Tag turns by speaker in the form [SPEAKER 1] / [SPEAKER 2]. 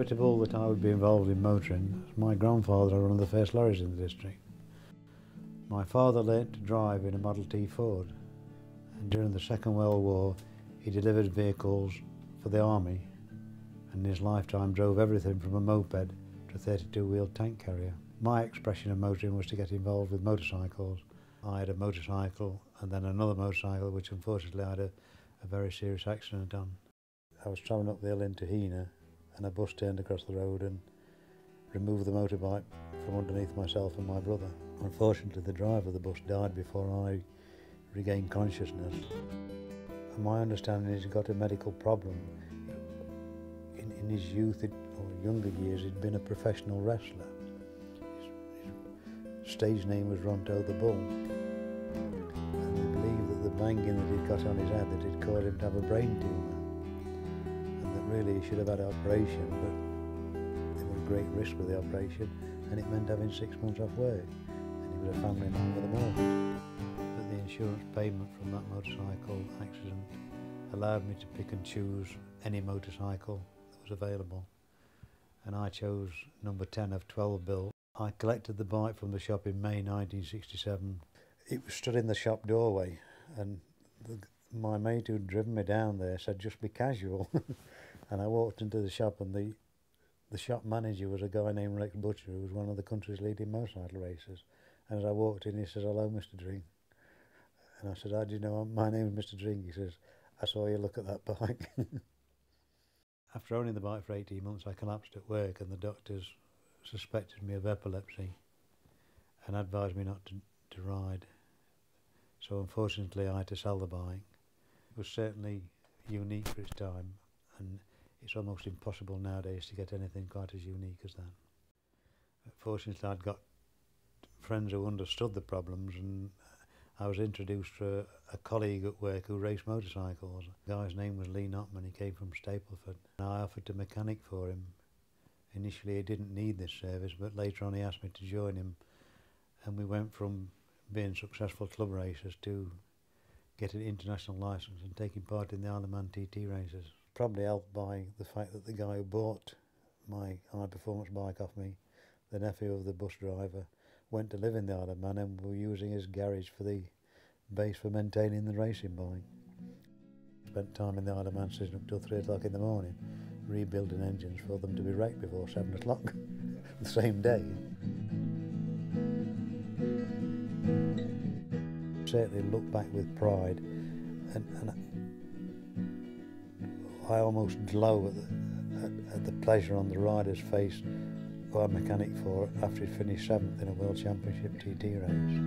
[SPEAKER 1] inevitable that I would be involved in motoring, as my grandfather had one of the first lorries in the district. My father learnt to drive in a Model T Ford, and during the Second World War he delivered vehicles for the army, and in his lifetime drove everything from a moped to a 32-wheel tank carrier. My expression of motoring was to get involved with motorcycles. I had a motorcycle and then another motorcycle which unfortunately I had a very serious accident on. I was travelling up the hill into Hena and a bus turned across the road and removed the motorbike from underneath myself and my brother. Unfortunately, the driver of the bus died before I regained consciousness. And my understanding is he got a medical problem. In his youth or younger years, he'd been a professional wrestler. His stage name was Ronto the Bull. And they believe that the banging that he'd got on his head, that he'd caused him to have a brain tumour. And that really he should have had an operation, but there was great risk with the operation, and it meant having 6 months off work. And he was a family man with a mortgage. But the insurance payment from that motorcycle accident allowed me to pick and choose any motorcycle that was available. And I chose number 10 of 12 built. I collected the bike from the shop in May 1967. It was stood in the shop doorway, and my mate who'd driven me down there said, "Just be casual." And I walked into the shop, and the shop manager was a guy named Rex Butcher, who was one of the country's leading motorcycle racers. And as I walked in, he says, "Hello, Mr. Dring." And I said, "How do you know my name is Mr. Dring?" He says, "I saw you look at that bike." After owning the bike for 18 months, I collapsed at work, and the doctors suspected me of epilepsy and advised me not to ride. So unfortunately I had to sell the bike. It was certainly unique for its time, and it's almost impossible nowadays to get anything quite as unique as that. Fortunately I'd got friends who understood the problems, and I was introduced to a colleague at work who raced motorcycles. The guy's name was Lee Nottingham. He came from Stapleford. And I offered to mechanic for him. Initially he didn't need this service, but later on he asked me to join him, and we went from being successful club racers to getting an international licence and taking part in the Isle of Man TT races. Probably helped by the fact that the guy who bought my high performance bike off me, the nephew of the bus driver, went to live in the Isle of Man, and we were using his garage for the base for maintaining the racing bike. Spent time in the Isle of Man sitting up till 3 o'clock in the morning, rebuilding engines for them to be wrecked before 7 o'clock the same day. Certainly look back with pride, and I almost glow at the pleasure on the rider's face who I mechanic for after he finished 7th in a World Championship TT race.